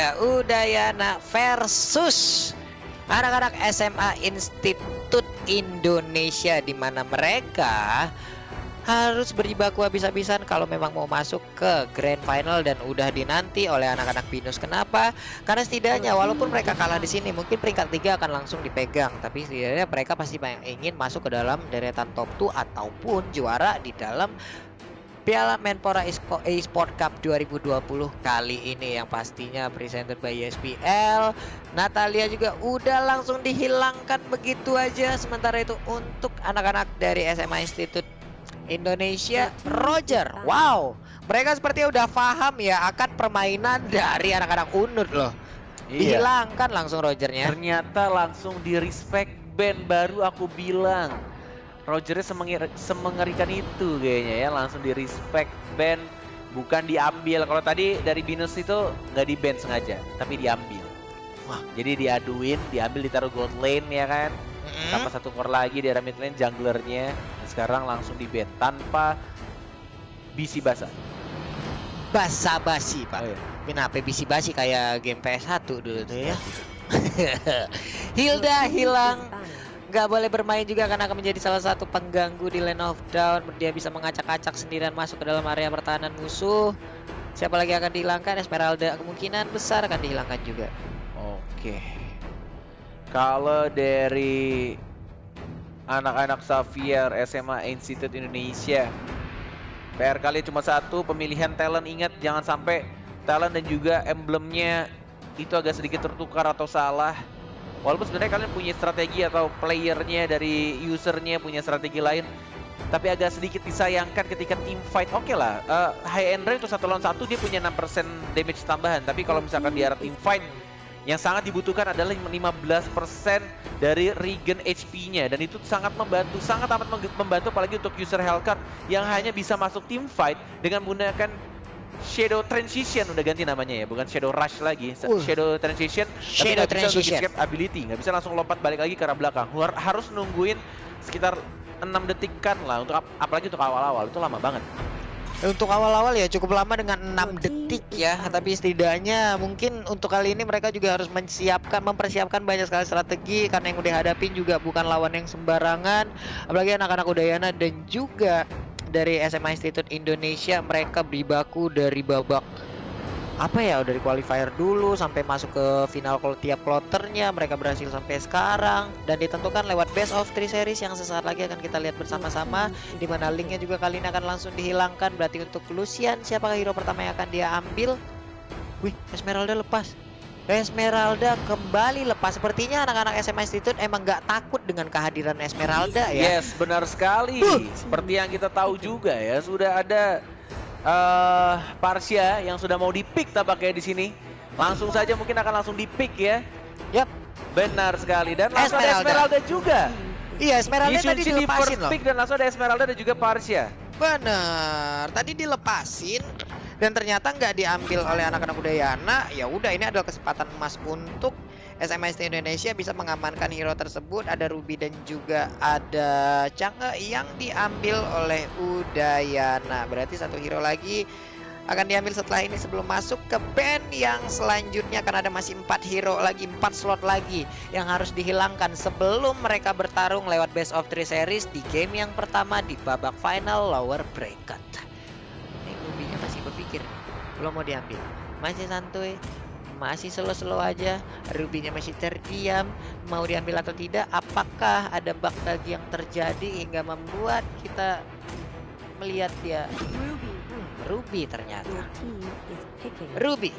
dia Udayana versus anak-anak SMA Institut Indonesia, di mana mereka harus berjibaku habis-habisan kalau memang mau masuk ke grand final dan udah dinanti oleh anak-anak Binus. Kenapa? Karena setidaknya walaupun mereka kalah di sini, mungkin peringkat 3 akan langsung dipegang, tapi setidaknya mereka pasti ingin masuk ke dalam deretan top 2 ataupun juara di dalam Piala Menpora Esport Cup 2020 kali ini, yang pastinya presented by ESPL. Natalia juga udah langsung dihilangkan begitu aja. Sementara itu untuk anak-anak dari SMA Institut Indonesia, Roger, wow, mereka sepertinya udah paham ya akan permainan dari anak-anak UNUD loh. Dihilangkan langsung Rogernya. Ternyata langsung di respect band, baru aku bilang Rogernya semengerikan itu kayaknya ya, langsung di respect band, bukan diambil. Kalau tadi dari Binus itu nggak di band sengaja, tapi diambil. Wah, jadi diaduin, diambil, ditaruh gold lane ya kan. Tambah satu core lagi di area mid lane junglernya. Sekarang langsung di band tanpa bisi-basa. Basa-basi Pak. Oh, iya. Kenapa bisi-basi kayak game PS1 dulu tuh ya. Hilda hilang. Nggak boleh bermain juga karena akan menjadi salah satu pengganggu di lane of down. Dia bisa mengacak-acak sendirian masuk ke dalam area pertahanan musuh. Siapa lagi akan dihilangkan? Esmeralda kemungkinan besar akan dihilangkan juga. Oke. Kalau dari anak-anak Xavier SMA Institute Indonesia, PR kali cuma satu, pemilihan talent. Ingat, jangan sampai talent dan juga emblemnya itu agak sedikit tertukar atau salah. Walaupun sebenarnya kalian punya strategi atau playernya dari usernya punya strategi lain, tapi agak sedikit disayangkan ketika team fight. Oke lah, high end range itu 1 lawan 1 dia punya 6% damage tambahan. Tapi kalau misalkan di area team fight, yang sangat dibutuhkan adalah 15% dari regen HP-nya, dan itu sangat membantu, sangat amat membantu, apalagi untuk user Hellcat yang hanya bisa masuk team fight dengan menggunakan Shadow Transition. Udah ganti namanya ya, bukan Shadow Rush lagi, Shadow Transition. Shadow Transition ability, nggak bisa langsung lompat balik lagi ke arah belakang. Harus nungguin sekitar 6 detikan lah, untuk apalagi untuk awal-awal itu lama banget. Untuk awal-awal ya cukup lama dengan 6 detik ya, tapi setidaknya mungkin untuk kali ini mereka juga harus mempersiapkan banyak sekali strategi, karena yang udah hadapin juga bukan lawan yang sembarangan, apalagi anak-anak Udayana dan juga dari SMA Institute Indonesia. Mereka berjibaku dari babak dari qualifier dulu sampai masuk ke final. Kalau tiap kloternya mereka berhasil sampai sekarang, dan ditentukan lewat best of 3 series yang sesaat lagi akan kita lihat bersama-sama, di mana linknya juga kali ini akan langsung dihilangkan. Berarti untuk Lucian, siapakah hero pertama yang akan dia ambil? Wih, Esmeralda lepas. Esmeralda kembali lepas. Sepertinya anak-anak SMA Institute emang nggak takut dengan kehadiran Esmeralda ya. Yes, benar sekali. Seperti yang kita tahu juga ya, sudah ada Parsia yang sudah mau di-pick tampaknya di sini. Langsung saja mungkin akan langsung di-pick ya. Yap, benar sekali. Dan langsung ada Esmeralda juga. Iya, Esmeralda tadi dilepasin loh. Pick, dan langsung ada Esmeralda dan juga Parsia. Bener, tadi dilepasin dan ternyata nggak diambil oleh anak-anak Udayana. Ya udah, ini adalah kesempatan emas untuk SMA Indonesia bisa mengamankan hero tersebut. Ada Ruby dan juga ada Chang'e yang diambil oleh Udayana. Berarti satu hero lagi akan diambil setelah ini sebelum masuk ke band yang selanjutnya, karena ada masih 4 hero lagi, 4 slot lagi yang harus dihilangkan sebelum mereka bertarung lewat best of 3 series di game yang pertama di babak final lower bracket. Ini Ruby-nya masih berpikir, belum mau diambil, masih santuy, masih slow-slow aja. Ruby-nya masih terdiam, mau diambil atau tidak. Apakah ada bug lagi yang terjadi hingga membuat kita melihat dia Ruby ternyata. Ruby.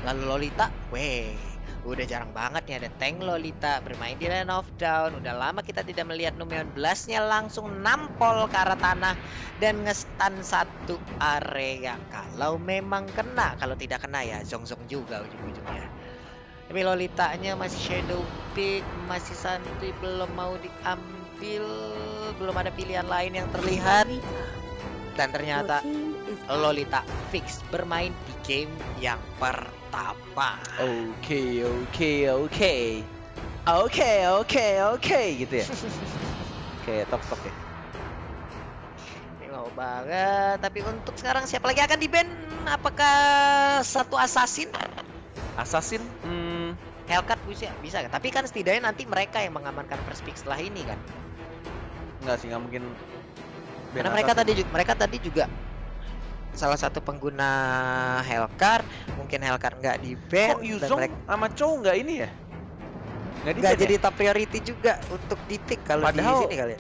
Lalu Lolita. Weh, udah jarang banget nih ada tank Lolita bermain di lane of down. Udah lama kita tidak melihat Numeon Blast-nya langsung nampol ke arah tanah dan ngestan satu area. Kalau memang kena, kalau tidak kena ya zong-zong juga ujung-ujungnya. Tapi Lolitanya masih shadow pick, masih santuy, belum mau diambil, belum ada pilihan lain yang terlihat. Dan ternyata Lolita fix bermain di game yang pertama. Oke gitu ya. Oke, tok ya. Ini mau banget. Tapi untuk sekarang siapa lagi akan di ban? Apakah satu assassin? Assassin, Hellcat bisa kan? Tapi kan setidaknya nanti mereka yang mengamankan first pick setelah ini kan. enggak sih, nggak mungkin. Karena ban mereka tadi juga salah satu pengguna Hellcat, mungkin Hellcat nggak di ban Kok Yuzong sama Chow nggak ini ya? nggak jadi top priority juga untuk di pick kalau di Padahal- sini kali ya.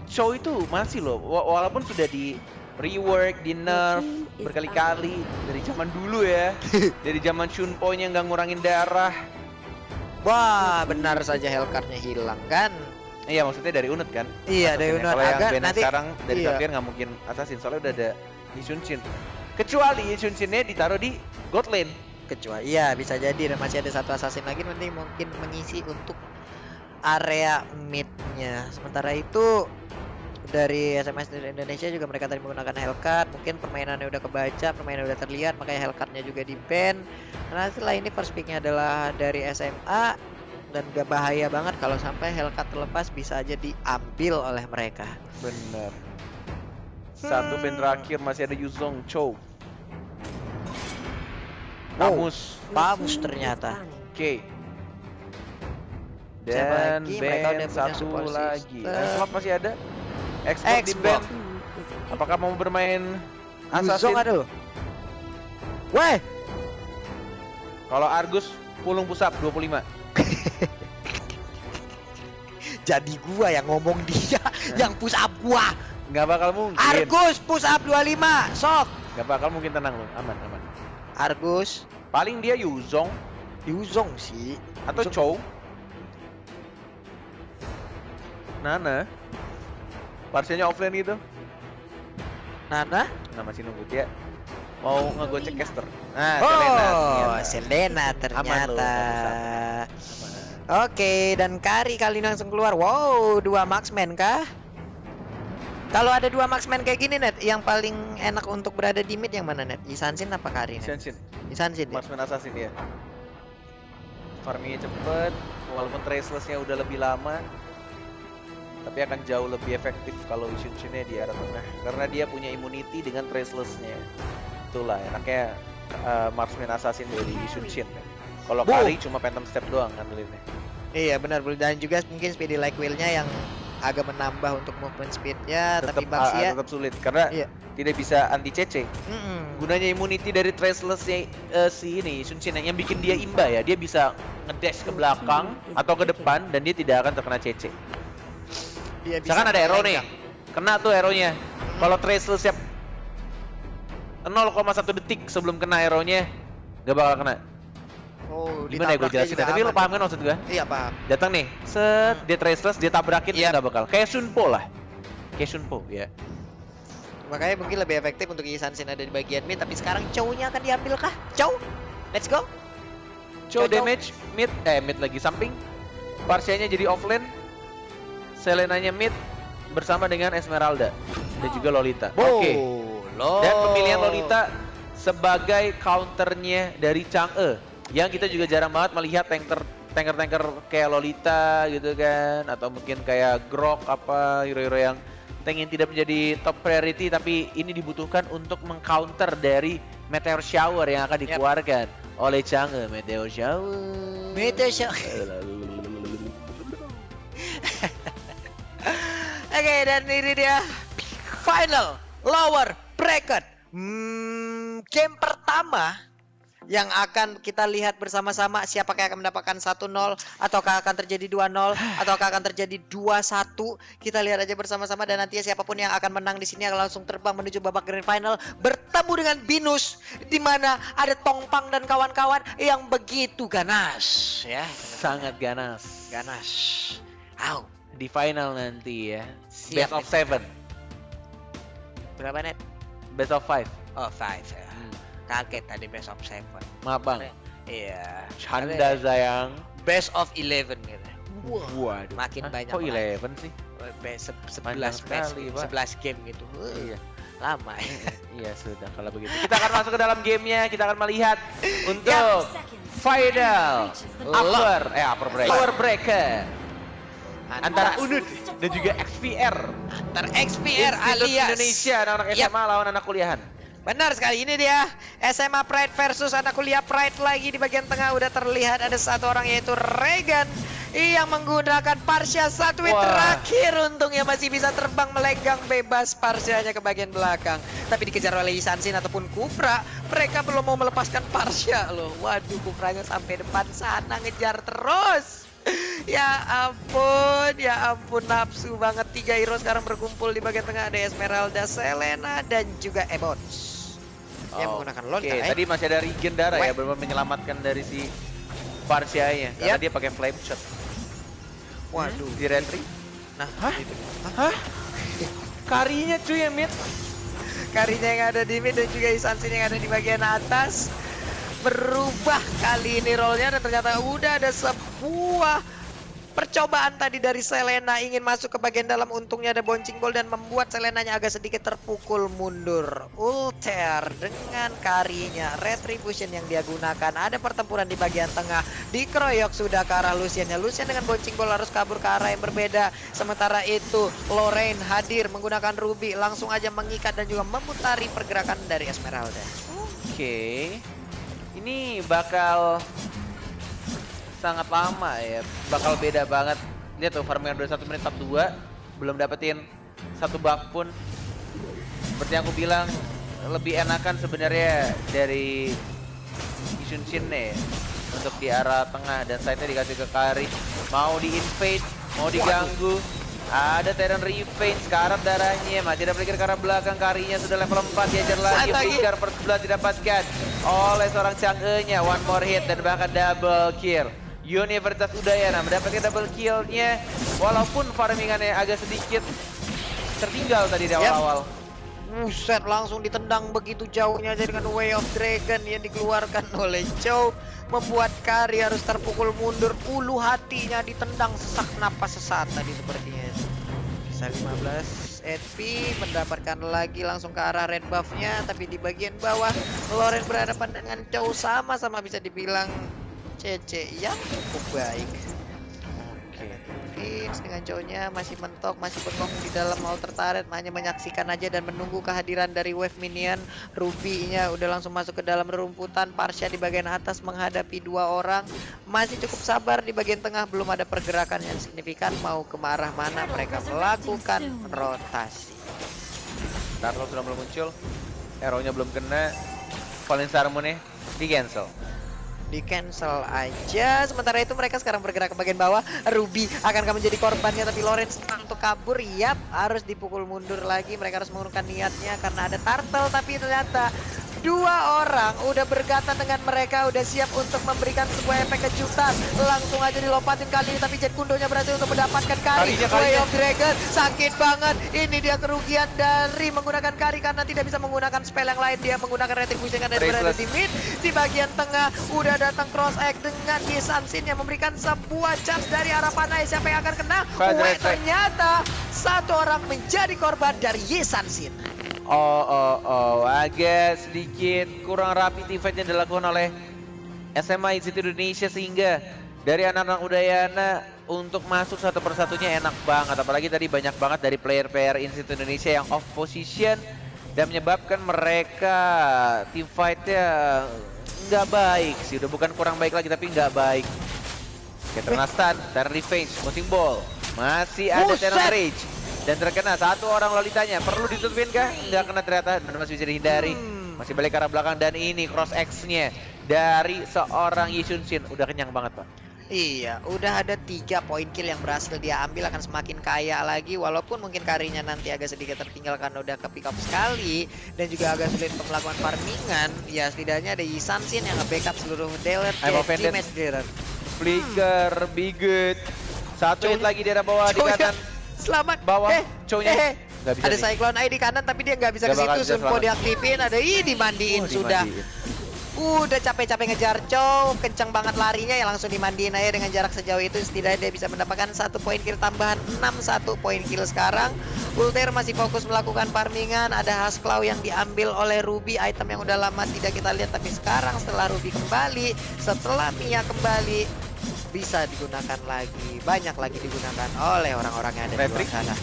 Chow itu masih loh, walaupun sudah di rework, di nerf berkali-kali dari zaman dulu ya, dari zaman Shunpo-nya nggak ngurangin darah. Wah, benar saja Hellcat-nya hilang kan? Iya, maksudnya dari Unit kan? Iya, dari Assassin-nya. Unit. Kalau yang Agak band nanti- sekarang dari iya. Xavier nggak mungkin Assassin, soalnya udah ada Yisunshin. Kecuali Yisunshin-nya ditaruh di God Lane. Kecuali iya bisa jadi, dan masih ada satu assassin lagi nanti mungkin mengisi untuk area mid-nya. Sementara itu dari SMS Indonesia juga mereka tadi menggunakan Hellcat, mungkin permainannya udah kebaca, permainan udah terlihat, makanya Hellcat-nya juga di ban. Karena setelah ini first pick-nya adalah dari SMA dan gak bahaya banget kalau sampai Hellcat terlepas, bisa aja diambil oleh mereka. Bener. Satu band terakhir masih ada Yuzong, Chow. Namus. Pamus ternyata. Oke. Siapa Dan lagi? Mereka udah band punya satu support lagi. system. Slot masih ada. Xbox di Xbox. band. Apakah mau bermain Assassin? Yuzong aduh. Weh, Kalau Argus pulung pusap 25. jadi gua yang ngomong dia yang push up gua. Nggak bakal mungkin. Argus push up 25, sok. Nggak bakal mungkin, tenang lu. Aman, aman. Argus, Paling dia Yuzong Yuzong sih. atau Yuzong. Chow. Nana. Parsialnya offline gitu. Nana? Nah, masih nunggu dia. Mau ngegocek caster. Nah, Oh, ternyata. Selena Aman lu, ternyata. aman. Oke, dan Kari kali ini langsung keluar. Wow, 2 marksman kah? Kalau ada 2 marksman kayak gini, Net, yang paling enak untuk berada di mid yang mana, Net? Isansin apa Kari, Net? Senshin. Isansin. Ya? Marksman Assassin ya. Farmingnya cepet, walaupun traceless-nya udah lebih lama, tapi akan jauh lebih efektif kalau Yushin-nya di arah tengah, karena dia punya immunity dengan traceless-nya. Itulah enaknya Marksman Assassin dari Yushin. Kalau Bu. Kari cuma Phantom Step doang ngandelinnya. Iya, benar, dan juga mungkin speedy like wheel-nya yang agak menambah untuk movement speed-nya, tapi Baxia tetap sulit karena Iya. tidak bisa anti CC. mm-mm. Gunanya immunity dari traceless-nya si ini Yushin yang bikin dia imba ya, dia bisa ngedash ke belakang atau ke depan dan dia tidak akan terkena CC. Dia Misalkan ada arrow nih, kena tuh arrow-nya. Kalau traceless-nya 0,1 detik sebelum kena arrow-nya, gak bakal kena. Oh, Gimana ya gue jelasin ya? Tapi lo paham kan maksud gue? Iya, paham. Datang nih, set, dia traceless, dia tabrakin, dia Yap. gak bakal. Kayak Shunpo lah. Kayak Shunpo, ya. Makanya mungkin lebih efektif untuk Isansin ada di bagian mid, tapi sekarang Chow-nya akan diambil kah? Chow? Let's go. Chow Chow. damage, mid lagi samping. Parsianya jadi offlane. Selenanya mid bersama dengan Esmeralda dan juga Lolita. Oke. Dan pemilihan Lolita sebagai counternya dari Chang'e, yang kita juga jarang banget melihat tanker kayak Lolita gitu kan, atau mungkin kayak Grok apa hero-hero yang tank yang tidak menjadi top priority, tapi ini dibutuhkan untuk mengcounter dari Meteor Shower yang akan dikeluarkan oleh Chang'e. Meteor Shower. Meteor Shower. Oke, dan ini dia final lower bracket. Game pertama yang akan kita lihat bersama-sama, siapakah yang akan mendapatkan 1-0, ataukah akan terjadi 2-0, ataukah akan terjadi 2-1. Kita lihat aja bersama-sama, dan nantinya siapapun yang akan menang di sini akan langsung terbang menuju babak grand final bertemu dengan Binus, di mana ada Tongpang dan kawan-kawan yang begitu ganas ya. Sangat ganas. Ganas. Au. Di final nanti ya. Siap, Best of Net. 7. Berapa, Net? Best of 5. Oh, 5 ya. Kaget tadi best of 7. Maaf bang. Iya. Canda sayang. Best of 11 gitu. Waduh. Makin Hah? banyak Kok lagi. 11 sih? 11 Panjang match, sekali, Pak. 11 game gitu. Iya. Lama ya. Iya sudah kalau begitu. Kita akan masuk ke dalam gamenya. Kita akan melihat untuk final upper breaker. Power breaker antara Unut dan juga XPR. Antara XPR Institut alias Indonesia, anak-anak Yap. SMA lawan anak kuliahan. Benar sekali, ini dia SMA Pride versus anak kuliah Pride lagi. Di bagian tengah udah terlihat ada satu orang yaitu Regan yang menggunakan Parsha satu hit terakhir. Untungnya masih bisa terbang melenggang bebas Parshanya ke bagian belakang. Tapi dikejar oleh Isansin ataupun Kufra. Mereka belum mau melepaskan Parsha loh. Waduh, Kufranya sampai depan sana ngejar terus. Ya ampun nafsu banget. 3 hero sekarang berkumpul di bagian tengah. Ada Esmeralda, Selena dan juga Ebons yang menggunakan lontar. Tadi masih ada Regen Dara ya, benar menyelamatkan dari si Parsha-nya karena dia pakai flame shot. Waduh, di retry. Nah, Hah? Karinya cuy yang mid. Karinya yang ada di mid dan juga Isansin yang ada di bagian atas berubah kali ini rollnya, dan ternyata udah ada sebuah percobaan tadi dari Selena ingin masuk ke bagian dalam. Untungnya ada bouncing ball dan membuat Selenanya agak sedikit terpukul mundur. Ulter dengan karinya, retribution yang dia gunakan. Ada pertempuran di bagian tengah, dikeroyok sudah ke arah Lucian-nya. Lucian dengan bouncing ball harus kabur ke arah yang berbeda. Sementara itu Lorraine hadir menggunakan Ruby, langsung aja mengikat dan juga memutari pergerakan dari Esmeralda. Ini bakal sangat lama ya, bakal beda banget. Lihat tuh, farming 21 menit top 2, belum dapetin satu buff pun. Seperti yang aku bilang, lebih enakan sebenarnya dari Isansin ya, untuk di arah tengah, dan side-nya dikasih ke Kari. Mau di-invade, mau diganggu. Ada Terran Revenge, karat darahnya, masih ada flicker ke arah belakang. Karinya sudah level 4, diajar lagi. Flicker per 11 didapatkan oleh seorang Chang'e-nya. One more hit dan bahkan double kill. Universitas Udayana mendapatkan double kill-nya, walaupun farmingannya agak sedikit tertinggal tadi di awal-awal. Buset, langsung ditendang begitu jauhnya aja dengan Way of Dragon yang dikeluarkan oleh Chow, membuat Kari harus terpukul mundur. Ulu hatinya ditendang sesak napas sesaat tadi sepertinya. Bisa 15 HP, mendapatkan lagi langsung ke arah red buff-nya, tapi di bagian bawah Loren berhadapan dengan Chow, sama-sama bisa dibilang CC yang cukup baik. Vince dengan Chow-nya masih mentok, masih bengong di dalam altar turret, hanya menyaksikan aja dan menunggu kehadiran dari wave minion. Ruby-nya udah langsung masuk ke dalam rerumputan. Parsha di bagian atas menghadapi 2 orang, masih cukup sabar. Di bagian tengah belum ada pergerakan yang signifikan. Mau ke arah mana mereka melakukan rotasi. Turtle sudah belum muncul, arrow-nya belum kena, Fallen Sarmon-nya di cancel. Di cancel aja. Sementara itu mereka sekarang bergerak ke bagian bawah. Ruby akan menjadi korbannya, tapi Lawrence untuk kabur. Yap, harus dipukul mundur lagi. Mereka harus mengurungkan niatnya karena ada turtle, tapi ternyata 2 orang udah bergata dengan mereka, udah siap untuk memberikan sebuah efek kejutan. Langsung aja dilompatin kali ini, tapi Jet Kundonya berhasil untuk mendapatkan Kari. Way of Dragon, sakit banget. Ini dia kerugian dari menggunakan Kari karena tidak bisa menggunakan spell yang lain. Dia menggunakan retribution dan berada di mid. Di bagian tengah udah datang cross egg dengan Isansin yang memberikan sebuah charge dari arah panah. Siapa yang akan kena? Ternyata 1 orang menjadi korban dari Isansin. Agak sedikit kurang rapi teamfight yang dilakukan oleh SMA Institute Indonesia, sehingga dari anak-anak Udayana untuk masuk satu persatunya enak banget. Apalagi tadi banyak banget dari player-player Institute Indonesia yang off position dan menyebabkan mereka teamfight-nya nggak baik sih. Udah bukan kurang baik lagi, tapi nggak baik. Oke, terkena stun, Terran Revenge, Bouncing Ball, masih ada Terran Rage. Dan terkena 1 orang Lolitanya, perlu ditutupin kah? Nggak kena ternyata, dan masih bisa dihindari. Masih balik ke arah belakang, dan ini cross X-nya dari seorang Isansin. Udah kenyang banget, Pak. Iya, udah ada 3 poin kill yang berhasil dia ambil, akan semakin kaya lagi. Walaupun mungkin Karinya nanti agak sedikit tertinggal karena udah ke pick up sekali, dan juga agak sulit untuk melakukan farmingan. Ya setidaknya ada Isansin yang nge-backup seluruh dealer damage dealer. Flicker, be good. 1 hit lagi di arah bawah di kanan. Selamat bawah, Chow-nya ada nih. Cyclone Eye di kanan, tapi dia nggak bisa ke situ. Sempo diaktifin, ada dimandiin sudah. Udah capek-capek ngejar Chow, kencang banget larinya ya, langsung dimandiin aja dengan jarak sejauh itu. Setidaknya dia bisa mendapatkan 1 poin kill tambahan, 61 poin kill sekarang. Ulter masih fokus melakukan farmingan. Ada Hasclaw yang diambil oleh Ruby, item yang udah lama tidak kita lihat, tapi sekarang setelah Ruby kembali, setelah Mia kembali, bisa digunakan lagi, banyak lagi digunakan oleh orang-orang yang ada di luar sana.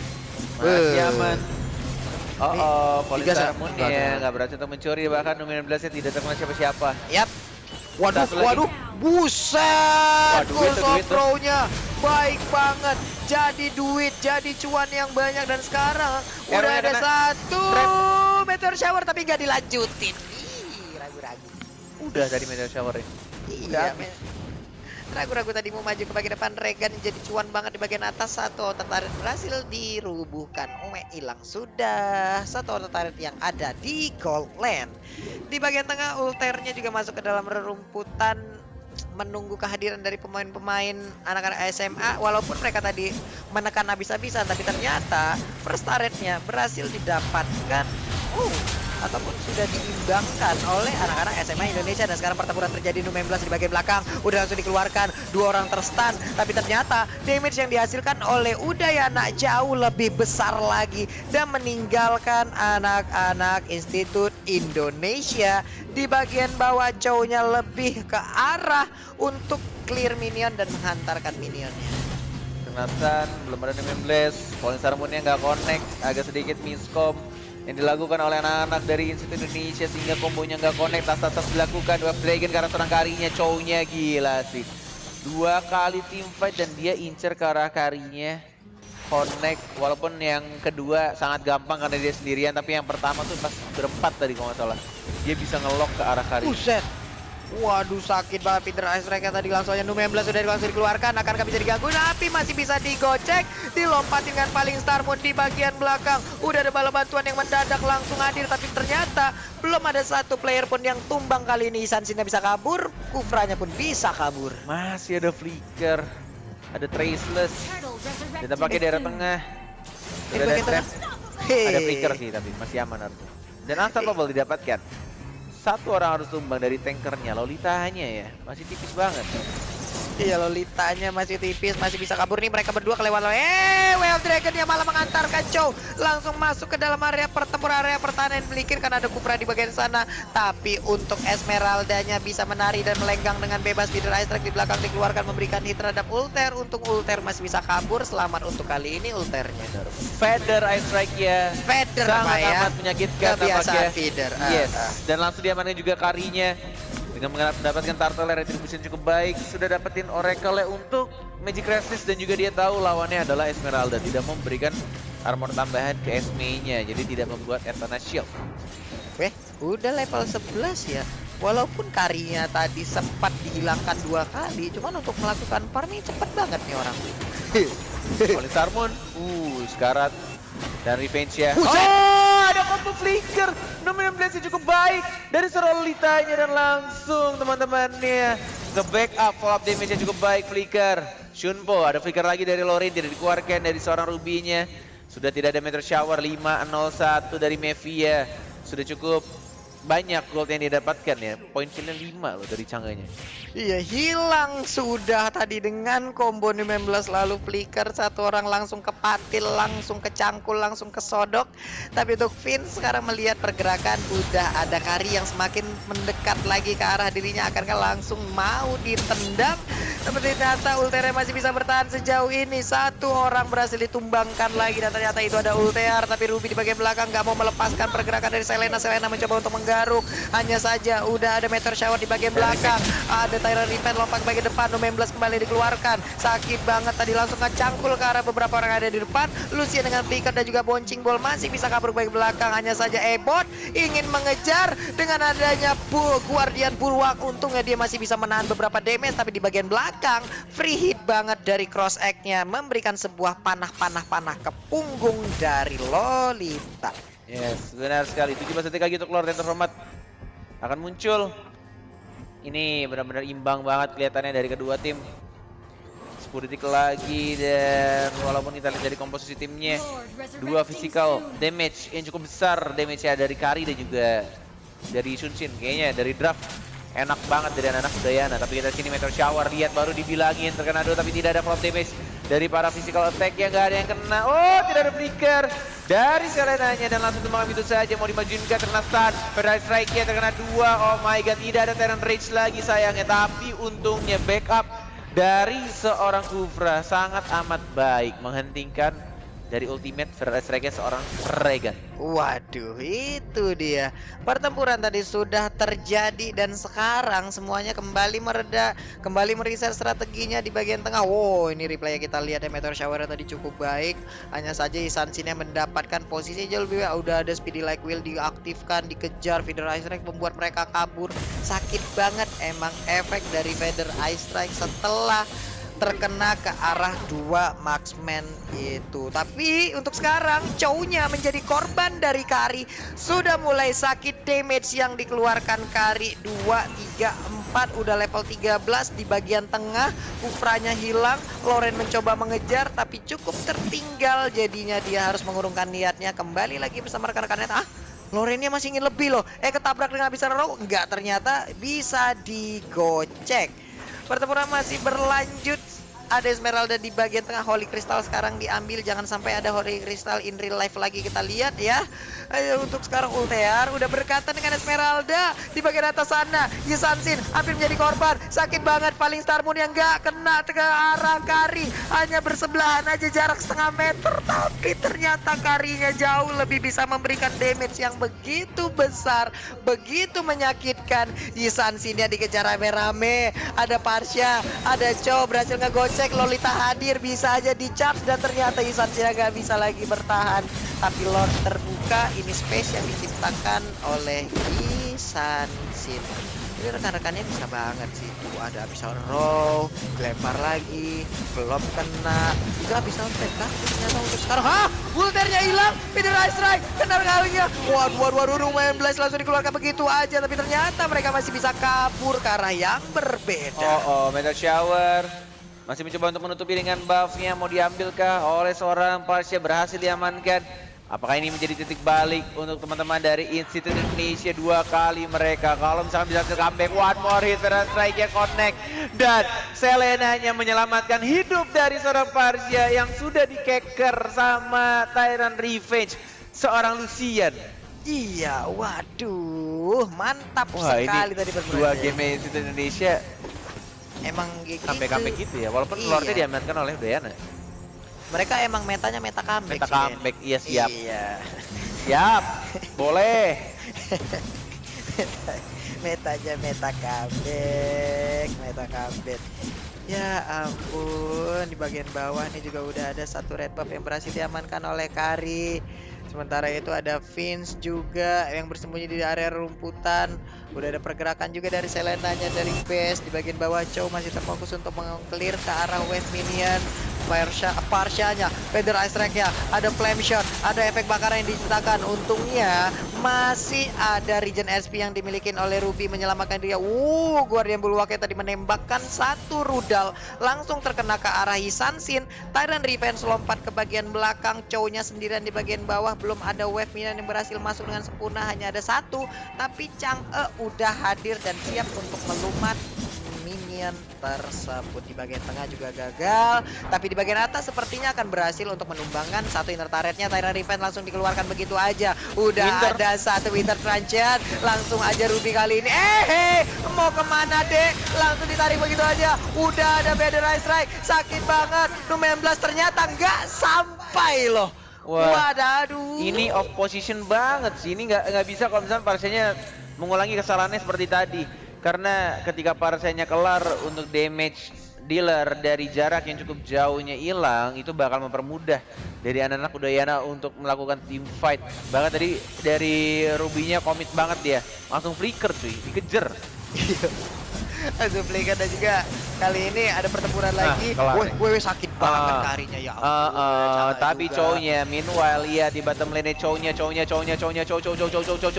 Masih aman. Polis Tiga Harmon Nggak ya ada. nggak berhasil untuk mencuri, bahkan Numen 16 tidak terkena siapa-siapa. Yap. Waduh, Satu lagi. waduh, buset, Wah, duit tuh, duit tuh. pro-nya baik banget. Jadi duit, jadi cuan yang banyak dan sekarang udah Hero-nya ada kena satu trap. meteor shower tapi nggak dilanjutin. Ih, ragu-ragu. Udah tadi meteor shower ya. Iya, ragu-ragu tadi mau maju ke bagian depan. Regan jadi cuan banget di bagian atas. Satu tertarik berhasil dirubuhkan. Hilang sudah. Satu tertarik yang ada di gold lane. Di bagian tengah ulternya juga masuk ke dalam rerumputan, menunggu kehadiran dari pemain-pemain anak-anak SMA. Walaupun mereka tadi menekan habis-habisan, tapi ternyata first turretnya berhasil didapatkan ataupun sudah diimbangkan oleh anak-anak SMA Indonesia. Dan sekarang pertempuran terjadi. Numen 16 di bagian belakang udah langsung dikeluarkan, 2 orang terstun, tapi ternyata damage yang dihasilkan oleh Udayana jauh lebih besar lagi dan meninggalkan anak-anak Institut Indonesia di bagian bawah. Jauhnya lebih ke arah untuk clear minion dan menghantarkan minionnya. Ternyata belum ada Numen 16, Polis Harmonnya nggak connect, agak sedikit miskom yang dilakukan oleh anak-anak dari Institut Indonesia sehingga kombonya nggak connect. Tas dilakukan Wave Dragon karena serang karinya, cownya gila sih. 2 kali team fight dan dia incer ke arah karinya, connect. Walaupun yang kedua sangat gampang karena dia sendirian, tapi yang pertama tuh pas berempat tadi kalau nggak salah dia bisa ngelock ke arah karinya. Buset. Waduh, sakit banget Peter Ice Strike tadi langsung aja. Numen 16 sudah langsung dikeluarkan, akankah bisa diganggu? Tapi masih bisa digocek, dilompatin dengan paling Starmoon di bagian belakang. Udah ada bala bantuan yang mendadak langsung hadir, tapi ternyata belum ada satu player pun yang tumbang kali ini. Sansinnya bisa kabur, Kufranya pun bisa kabur. Masih ada Flicker, ada Traceless, kita pakai daerah tengah. Di Sudah ada bagian trap, tengah. ada Flicker sih tapi masih aman harusnya. Dan Unstoppable didapatkan. 1 orang harus tumbang dari tankernya. Lolitanya ya masih tipis banget. Iya, Lolitanya masih tipis, masih bisa kabur nih. Mereka berdua kelewat. Wave Dragon yang malah mengantarkan Chow langsung masuk ke dalam area pertempuran, area pertahanan Belikin karena ada Kufra di bagian sana. Tapi untuk Esmeraldanya bisa menari dan melenggang dengan bebas. Peter Ice Strike di belakang dikeluarkan, memberikan hit terhadap Ulter. Untung Ulter masih bisa kabur. Selamat untuk kali ini Ulternya. Feather Ice Strike ya. Feather sangat ya. amat menyakitkan Kebiasaan tampaknya. feeder. Yes. Dan langsung diamankan juga karinya. Dengan mendapatkan Turtle Retribution cukup baik. Sudah dapetin Oracle untuk Magic Resist dan juga dia tahu lawannya adalah Esmeralda. Tidak memberikan armor tambahan ke Esme-nya, jadi tidak membuat Eternal Shield. Udah level 11 ya. Walaupun karinya tadi sempat dihilangkan 2 kali, cuman untuk melakukan farming cepet banget nih orang. Polis Harmon, sekarat dan revenge ya. Buset! Ada combo flicker. Numen 16 cukup baik dari Lolitanya dan langsung teman-temannya nge-backup, follow up damage-nya cukup baik flicker. Shunpo, ada flicker lagi dari Lorin, tidak dikeluarkan dari seorang Ruby-nya. Sudah tidak ada meteor shower, 5-0-1 dari Mevia. Sudah cukup banyak gold yang didapatkan ya. Point kill-nya 5 loh dari Changganya. Iya, hilang sudah tadi dengan combo 19, lalu flicker, 1 orang langsung ke patil, langsung ke cangkul, langsung ke sodok. Tapi untuk Finn sekarang melihat pergerakan udah ada kari yang semakin mendekat lagi ke arah dirinya, akankah langsung mau ditendang. Tapi ternyata Ulternya masih bisa bertahan sejauh ini. 1 orang berhasil ditumbangkan lagi dan ternyata itu ada Ulter. Tapi Ruby di bagian belakang nggak mau melepaskan pergerakan dari Selena. Selena mencoba untuk menggaruk, hanya saja udah ada meteor shower di bagian belakang. Ada Tyrant Revenge lompat ke bagian depan. Numen 16 kembali dikeluarkan. Sakit banget tadi, langsung ngecangkul ke arah beberapa orang yang ada di depan. Lucian dengan Flicker dan juga Boncing Ball masih bisa kabur ke bagian belakang. Hanya saja Ebot ingin mengejar dengan adanya Guardian Bulwark. Untungnya dia masih bisa menahan beberapa damage, tapi di bagian belakang free hit banget dari cross egg-nya, memberikan sebuah panah ke punggung dari Lolita. Yes, benar sekali. 17 detik lagi untuk Lord yang terhormat akan muncul. Ini benar-benar imbang banget kelihatannya dari kedua tim. 10 detik lagi dan walaupun kita lihat dari komposisi timnya, 2 physical damage yang cukup besar damage-nya dari Kari dan juga dari Shunshin. Kayaknya dari draft enak banget dari anak Udayana. Tapi kita sini meteor shower, lihat baru dibilangin terkena 2 tapi tidak ada flop damage dari para physical attack yang nggak ada yang kena. Oh, tidak ada flicker dari Selenanya dan langsung tumbang itu saja. Mau dimajuin ke terkena stun, Federal Strike-nya terkena 2. Oh my god, tidak ada Terran Rage lagi sayangnya. Tapi untungnya backup dari seorang Kufra sangat amat baik, menghentikan dari ultimate versus Regen seorang Regen. Waduh, itu dia. Pertempuran tadi sudah terjadi dan sekarang semuanya kembali mereda, kembali mereset strateginya di bagian tengah. Wow, ini replay kita lihat ya, Meteor Shower tadi cukup baik. Hanya saja Isansin mendapatkan posisi jauh lebih baik. Udah ada Speedy Like Will diaktifkan, dikejar Feather Ice Strike membuat mereka kabur. Sakit banget emang efek dari Feather Ice Strike setelah terkena ke arah dua marksman itu. Tapi untuk sekarang Chow-nya menjadi korban dari Kari. Sudah mulai sakit damage yang dikeluarkan Kari. 2, 3, 4 udah level 13 di bagian tengah. Kufranya hilang. Loren mencoba mengejar tapi cukup tertinggal. Jadinya dia harus mengurungkan niatnya kembali lagi bersama rekan-rekannya. Lorennya masih ingin lebih loh. Ketabrak dengan bisa row. Enggak, ternyata bisa digocek. Pertempuran masih berlanjut. Ada Esmeralda di bagian tengah. Holy Crystal sekarang diambil. Jangan sampai ada Holy Crystal in real life lagi. Kita lihat ya. Ayo, untuk sekarang Ultear udah berkata dengan Esmeralda di bagian atas sana. Yisansin hampir menjadi korban. Sakit banget. Paling Star Moon yang gak kena ke arah Kari. Hanya bersebelahan aja, jarak setengah meter. Tapi ternyata Karinya jauh lebih bisa memberikan damage yang begitu besar, begitu menyakitkan. Yisansinnya dikejar rame-rame. Ada Parsha, ada Chow berhasil ngegocek. Lolita hadir, bisa aja di charge dan ternyata Yisansin gak bisa lagi bertahan. Tapi Lord terbuka, ini space yang diciptakan oleh Yisansin. Ini rekan-rekannya bisa banget sih. Tuh ada bisa roll, lempar lagi, belum kena. Juga bisa kah? Ternyata untuk sekarang, Ulternya hilang, Feather Ice Strike, kena kalinya. Waduh, lumayan blast langsung dikeluarkan begitu aja. Tapi ternyata mereka masih bisa kabur ke arah yang berbeda. Meteor Shower masih mencoba untuk menutupi dengan buffnya. Mau diambilkah oleh seorang Parsha, berhasil diamankan. Apakah ini menjadi titik balik untuk teman-teman dari Institute Indonesia? 2 kali mereka kalau misalnya bisa comeback, one more hit, Feather Strike-nya connect. Dan Selena-nya menyelamatkan hidup dari seorang Parsha yang sudah dikeker sama Tyrant Revenge, seorang Lucian. Iya, waduh, mantap sekali tadi dua game Institute Indonesia. Emang gitu. Comeback gitu ya, walaupun Lordnya diamankan oleh Udayana. Mereka emang metanya meta comeback. Meta comeback, iya siap. Iya. Siap, boleh. Metanya meta comeback, meta comeback. Ya ampun, di bagian bawah nih juga udah ada satu red buff yang berhasil diamankan oleh Kari. Sementara itu ada Vince juga yang bersembunyi di area rumputan. Udah ada pergerakan juga dari Selena-nya dari base. Di bagian bawah Chow masih terfokus untuk meng-clear ke arah West Minion. Parsha-nya, Feather Ice Strike-nya, ada Flame Shot, ada efek bakaran yang diciptakan. Untungnya masih ada regen SP yang dimiliki oleh Ruby menyelamatkan dia. Guardian Bulwark tadi menembakkan satu rudal langsung terkena ke arah Yisansin. Tyrant Revenge lompat ke bagian belakang. Chow-nya sendirian di bagian bawah. Belum ada wave minion yang berhasil masuk dengan sempurna, hanya ada satu. Tapi Chang'e udah hadir dan siap untuk melumat minion tersebut. Di bagian tengah juga gagal, tapi di bagian atas sepertinya akan berhasil untuk menumbangkan satu inner turretnya. Tyrant Revenge langsung dikeluarkan begitu aja. Udah ada satu Winter Tranchant, langsung aja Ruby kali ini. Mau kemana dek? Langsung ditarik begitu aja. Udah ada Feather Ice Strike, sakit banget. Lumayan blast, ternyata nggak sampai loh. Wah, aduh. Ini off position banget sih. Ini nggak bisa kalau misalnya Parsha-nya mengulangi kesalahannya seperti tadi. Karena ketika Parsha-nya kelar untuk damage dealer dari jarak yang cukup jauhnya hilang, itu bakal mempermudah dari anak-anak Udayana untuk melakukan team fight. Bahkan tadi dari Ruby-nya komit banget dia, langsung flicker cuy, dikejar. Langsung flicker dan juga kali ini ada pertempuran lagi. Wih, sakit banget Karinya ya. Tapi Chow-nya meanwhile ya di bottom lane Chow-nya Chow di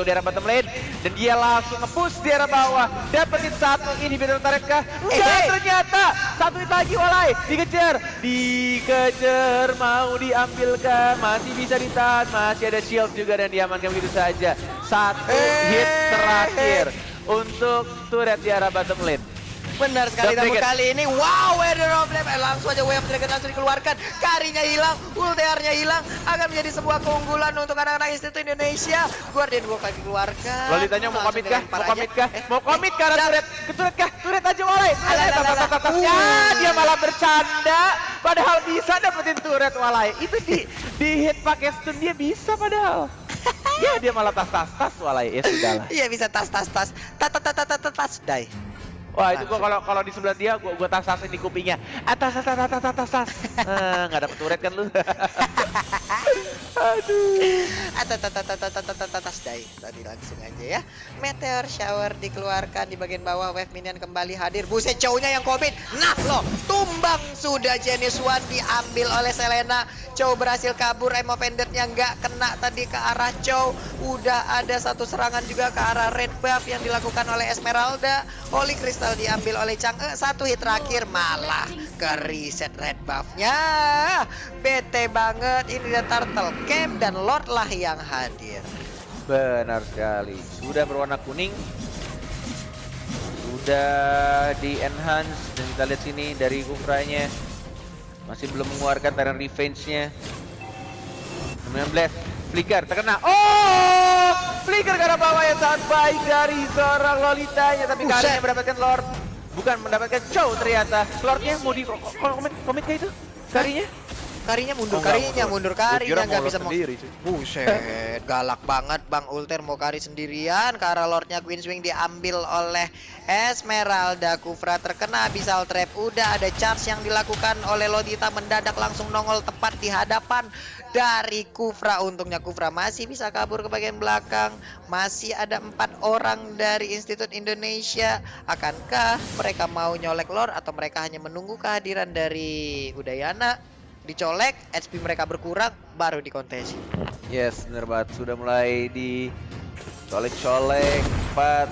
arah bottom lane dan dia langsung nge-push di arah bawah. Dapetin satu inhibitor turret kah? Enggak, ternyata satu lagi Olay dikejar mau diambilkan, masih bisa ditahan, masih ada shield juga dan diamankan begitu saja. Satu hit terakhir untuk turret di arah bottom lane. Benar sekali, Dark namun Dragon. kali ini wow, Weather of Flame langsung aja Wave Dragon langsung dikeluarkan. Karinya hilang, ultiarnya hilang, akan menjadi sebuah keunggulan untuk anak-anak Institut Indonesia. Guardian Wolf lagi dikeluarkan. Lolitanya mau Langsung komit kah? dilempar Mau aja. komit kah? Mau komit kah? Dar- Turret, ke turret kah? Turret aja walai. Alah. Ya, dia malah bercanda. Padahal bisa dapetin turret walai. Itu di hit pakai stun dia bisa padahal. Ya dia malah tas walai. Ya sudahlah. Iya bisa tas die. Wah itu gua kalau di sebelah dia gua tas-tasin di kupingnya. Tas. Nggak dapet turret kan lu. Aduh. Tas die. Tadi langsung aja ya. Meteor shower dikeluarkan di bagian bawah. Wave minion kembali hadir. Buset, Chow-nya yang komit. Nah loh, tumbang sudah Genis One diambil oleh Selena. Chow berhasil kabur, emo pendetnya nggak kena tadi ke arah Chow. Udah ada satu serangan juga ke arah red buff yang dilakukan oleh Esmeralda. Holy Crystal diambil oleh Chang'e. Satu hit terakhir malah ke reset red buffnya. Bete banget, ini ada Turtle Camp dan Lord lah yang hadir. Benar sekali. Sudah berwarna kuning. Sudah di enhance dan kita lihat sini dari Kufranya masih belum mengeluarkan Tyrant Revenge-nya. 19 Flicker terkena. Oh! Flicker karena bawah yang sangat baik dari seorang Lolitanya, tapi kalinya mendapatkan Lord. Bukan mendapatkan Chow ternyata. Lordnya mau di komit kayak itu? Karinya? Karinya mundur, Oh, nggak karinya mundur, Gua karinya kira nggak mau bisa Lord sendiri, cuy. Buset, galak banget Bang Ulter mau kari sendirian. Ke arah Lordnya Queenswing diambil oleh Esmeralda. Kufra terkena Abyssal Trap. Udah ada charge yang dilakukan oleh Lodita, mendadak langsung nongol tepat di hadapan dari Kufra. Untungnya Kufra masih bisa kabur ke bagian belakang. Masih ada 4 orang dari Institut Indonesia. Akankah mereka mau nyolek Lord atau mereka hanya menunggu kehadiran dari Udayana? Dicolek, HP mereka berkurang, baru dikontesi. Yes, bener banget. Sudah mulai dicolek-colek. 4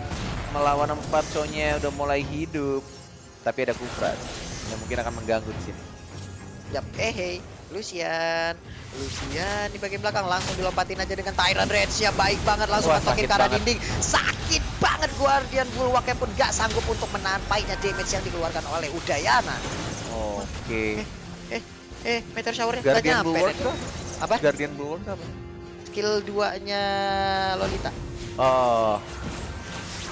melawan 4 Chow-nya udah mulai hidup. Tapi ada Kufra yang mungkin akan mengganggu di sini. Yap, hey, Lucian di bagian belakang langsung dilompatin aja dengan Tyrant Rage ya, baik banget langsung Wah, matokin sakit ke arah banget. dinding. Sakit banget, Guardian Bulwarknya pun gak sanggup untuk menahan pahitnya damage yang dikeluarkan oleh Udayana. Oke. Meteor shower-nya gak Guardian nyampe. Bulwark deh. tuh? Apa? Guardian Bulwark tuh apa? Skill 2-nya Lolita. Oh,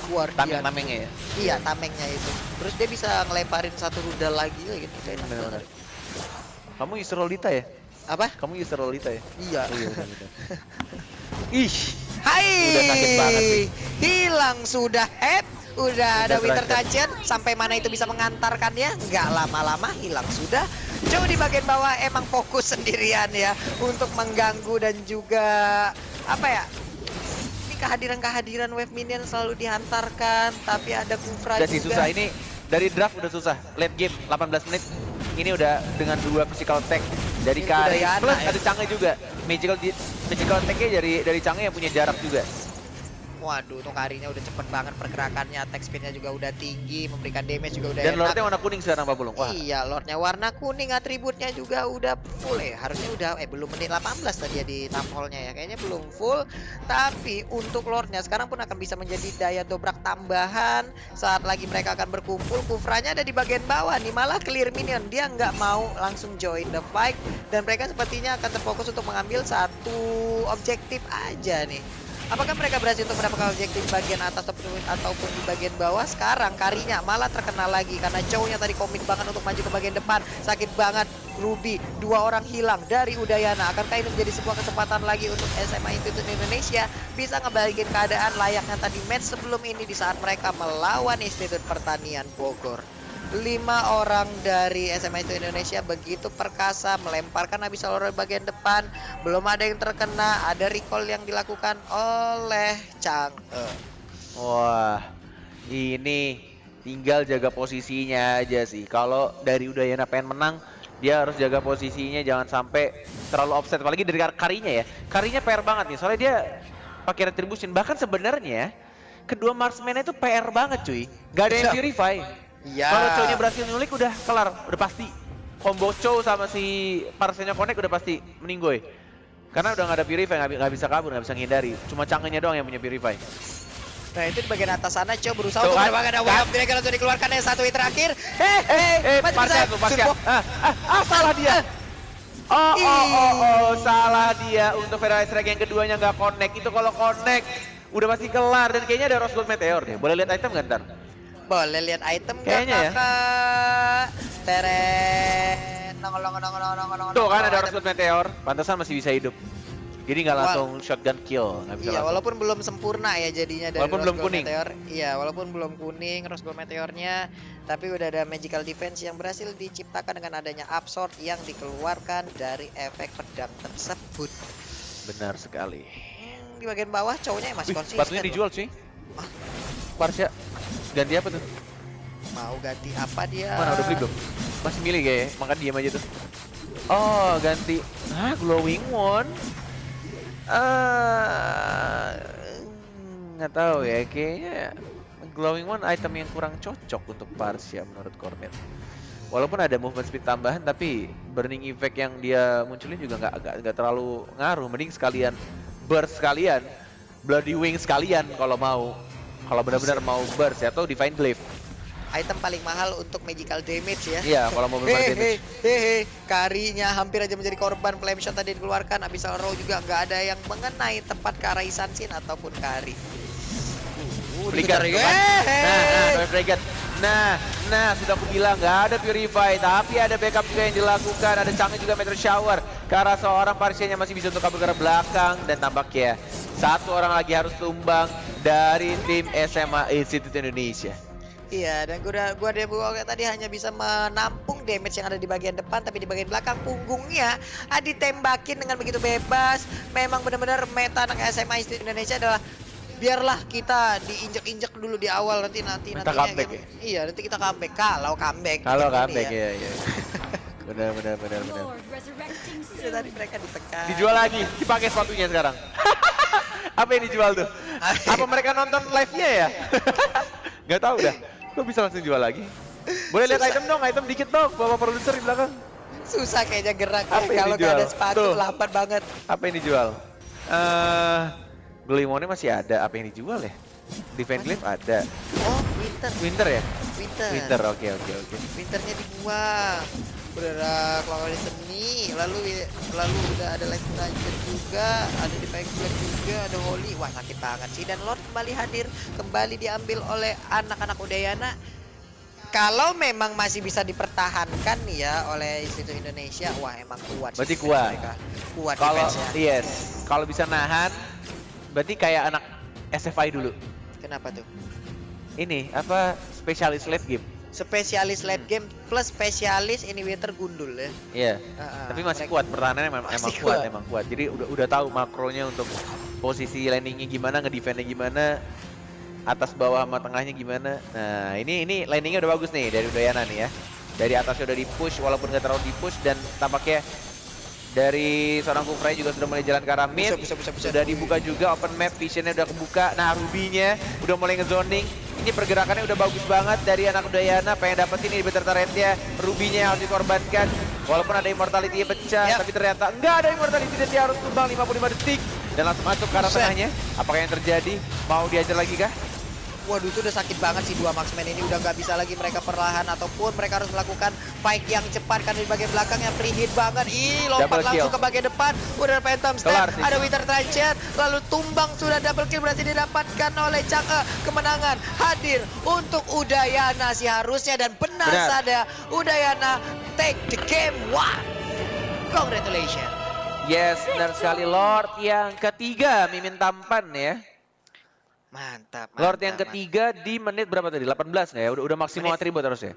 Guardian. tameng-tamengnya ya? Iya, tamengnya itu. Terus dia bisa ngelemparin satu rudal lagi gitu. Kayak enak Bener-bener. banget. Kamu user Lolita ya? Apa? Kamu user Lolita ya? Iya. Oh, iya, bener-bener. Ih, Hai. Udah sakit banget nih. Hilang sudah udah ada Udah Winter terancam. Guardian. Sampai mana itu bisa mengantarkannya? Nggak lama-lama hilang sudah. Jauh di bagian bawah emang fokus sendirian ya untuk mengganggu dan juga apa ya? Ini kehadiran Wave Minion selalu dihantarkan, tapi ada Kufra udah sih juga. susah ini. Dari draft udah susah. Late game 18 menit. Ini udah dengan 2 physical attack dari Ini Kari Udayana, plus ya. ada Chang'e juga. Magical attack-nya dari Chang'e yang punya jarak juga. Waduh, tuh Karinya udah cepet banget pergerakannya, attack speednya juga udah tinggi, memberikan damage juga udah Dan enak. Lordnya warna kuning sekarang Pak Bulung. Wah, Iya, Lordnya warna kuning, atributnya juga udah full ya. Harusnya udah, belum menit 18 tadi ya di tampolnya ya. Kayaknya belum full. Tapi untuk Lordnya sekarang pun akan bisa menjadi daya dobrak tambahan saat lagi mereka akan berkumpul. Kufranya ada di bagian bawah nih, malah clear minion. Dia nggak mau langsung join the fight. Dan mereka sepertinya akan terfokus untuk mengambil satu objektif aja nih. Apakah mereka berhasil untuk mendapatkan objektif bagian atas ataupun di bagian bawah? Sekarang Karinya malah terkena lagi karena Chow-nya tadi komit banget untuk maju ke bagian depan. Sakit banget. Ruby, 2 orang hilang dari Udayana. Akankah ini menjadi sebuah kesempatan lagi untuk SMA Institut Indonesia bisa ngebalikin keadaan layaknya tadi match sebelum ini di saat mereka melawan Institut Pertanian Bogor. 5 orang dari SMA itu Indonesia begitu perkasa melemparkan Abyssal Roar bagian depan. Belum ada yang terkena. Ada recall yang dilakukan oleh Chang'e. wah. Ini tinggal jaga posisinya aja sih. Kalau dari Udayana pengen menang, dia harus jaga posisinya jangan sampai terlalu offset, apalagi dari Karinya ya. Karinya PR banget nih, soalnya dia pakai retribution. Bahkan sebenarnya kedua marksman itu PR banget cuy. Gak ada yang purify. Iya. Kalau Chow-nya berhasil nyulik udah kelar, udah pasti. Combo Chow sama si Parsennya Connect udah pasti meninggoy. Karena udah gak ada purify, nggak bisa kabur, nggak bisa ngindari. Cuma Chang'e-nya doang yang punya purify. Nah itu di bagian atas sana Cho berusaha Tuh untuk kan, mendapatkan kan. Wave Dragon langsung dikeluarkan yang satu hit terakhir. Masih Parsia bisa. tuh, Parsia. Sunbo. Salah dia. Salah dia untuk Federal Strike yang keduanya nggak connect. Itu kalau connect udah pasti kelar dan kayaknya ada Rose Gold Meteor deh. Boleh lihat item nggak ntar? Boleh lihat item nggak Kayaknya ya. kakak? Teret. Nongol. Tuh kan ada Rose Gold Meteor. Pantesan masih bisa hidup. Jadi nggak langsung shotgun kill, nggak bisa Iya, langsung. walaupun belum sempurna ya jadinya dari Walaupun Rose belum Gold kuning. Meteor. Iya, walaupun belum kuning Rose Gold Meteornya, tapi udah ada magical defense yang berhasil diciptakan dengan adanya absorb yang dikeluarkan dari efek pedang tersebut. Benar sekali. Di bagian bawah cowoknya masih konsisten. Sepatunya loh. dijual cuy. Parsia. Ganti apa tuh? Mau ganti apa dia? Mana udah beli belum? Masih milih kayaknya, makan diam aja tuh. Oh, ganti. Glowing One. Nggak tahu ya, kayaknya Glowing One item yang kurang cocok untuk Parsia menurut Cornet. Walaupun ada movement speed tambahan, tapi burning effect yang dia munculin juga nggak terlalu ngaruh. Mending sekalian burst sekalian, bloody wing sekalian kalau mau. Kalau benar-benar mau burst ya, atau divine glaive. Item paling mahal untuk magical damage ya. Iya, kalau mau bermain damage. Karinya hampir aja menjadi korban. Flame shot tadi dikeluarkan. Abyssal Row juga nggak ada yang mengenai tepat ke arah Isansin ataupun Kari. Flicker tuh kan. Wave Dragon. Nah, sudah aku bilang nggak ada Purify, tapi ada backup juga yang dilakukan. Ada Chang'e juga Meteor Shower. Karena seorang Parsianya masih bisa untuk kabur ke arah belakang dan tampaknya satu orang lagi harus tumbang dari tim SMA Institute Indonesia. Iya, dan gua tadi hanya bisa menampung damage yang ada di bagian depan, tapi di bagian belakang punggungnya ditembakin dengan begitu bebas. Memang benar-benar meta anak SMA Institute Indonesia adalah biarlah kita diinjek-injek dulu di awal nantinya comeback ya? Iya, nanti kita comeback kalau comeback. Kalau Ini comeback ya. ya. Benar. Itu tadi mereka ditekan. Dijual lagi, dipakai sepatunya sekarang. Apa yang dijual tuh? Apa mereka nonton live-nya ya? Gak tahu dah. Kok bisa langsung jual lagi? Boleh lihat item dong, item dikit dong, bapak produser di belakang. Susah kayaknya geraknya Apa yang kalau dijual? gak ada sepatu Tuh. lambat banget. Apa yang dijual? Glimmonnya masih ada, apa yang dijual ya? Defend Glaive ada. Oh, Winter ya? Winter, oke. Winternya dibuang. Udah ada Clockwork Seni, lalu udah ada Light Ranger juga, ada Divine Glaive juga, ada Holy. Wah, sakit banget sih. Dan Lord kembali hadir, kembali diambil oleh anak-anak Udayana. Kalau memang masih bisa dipertahankan nih ya oleh Institut Indonesia, wah emang kuat. Berarti sih kuat. mereka. Kuat Kalau defense-nya. yes, kalau bisa nahan, berarti kayak anak SFI dulu. Kenapa tuh? Ini apa spesialis late game? Spesialis late game plus spesialis inhibitor gundul ya. Iya. Tapi masih kuat pertahanannya emang kuat. Jadi udah tahu makronya untuk posisi landingnya gimana, ngedefendnya gimana, atas bawah sama tengahnya gimana. Nah, ini landingnya udah bagus nih dari Udayana nih ya. Dari atasnya udah di-push walaupun nggak terlalu di-push dan tampaknya dari seorang Kufray juga sudah mulai jalan ke arah mid. Sudah dibuka juga open map, visionnya udah kebuka. Nah, Ruby-nya udah mulai ngezoning. Ini pergerakannya udah bagus banget dari anak Udayana. Pengen dapetin ini better turret-nya. Ruby-nya harus dikorbankan. Walaupun ada immortality pecah, tapi ternyata enggak ada immortality dan dia harus tumbang 55 detik. Dan langsung masuk ke arah tengahnya. Apakah yang terjadi? Mau diajar lagi kah? Waduh, itu udah sakit banget sih dua marksman ini. Udah nggak bisa lagi mereka perlahan ataupun mereka harus melakukan fight yang cepat karena di bagian belakangnya free hit banget. Lompat langsung ke bagian depan. Udah ada Phantom Step, ada Winter Trencher, lalu tumbang sudah double kill berarti didapatkan oleh Chang'e. Kemenangan hadir untuk Udayana sih harusnya dan benar saja Udayana take the game one. Congratulations. Yes, benar sekali. Lord yang ketiga mimin tampan ya. Mantap. Lord yang ketiga di menit berapa tadi? 18 nggak ya? Udah maksimal atribut harusnya.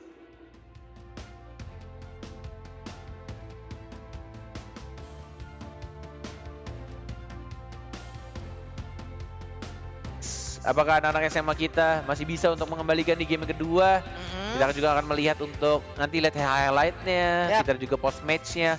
Apakah anak-anak SMA kita masih bisa untuk mengembalikan di game kedua? Kita juga akan melihat untuk nanti lihat highlight-nya, kita juga post match-nya.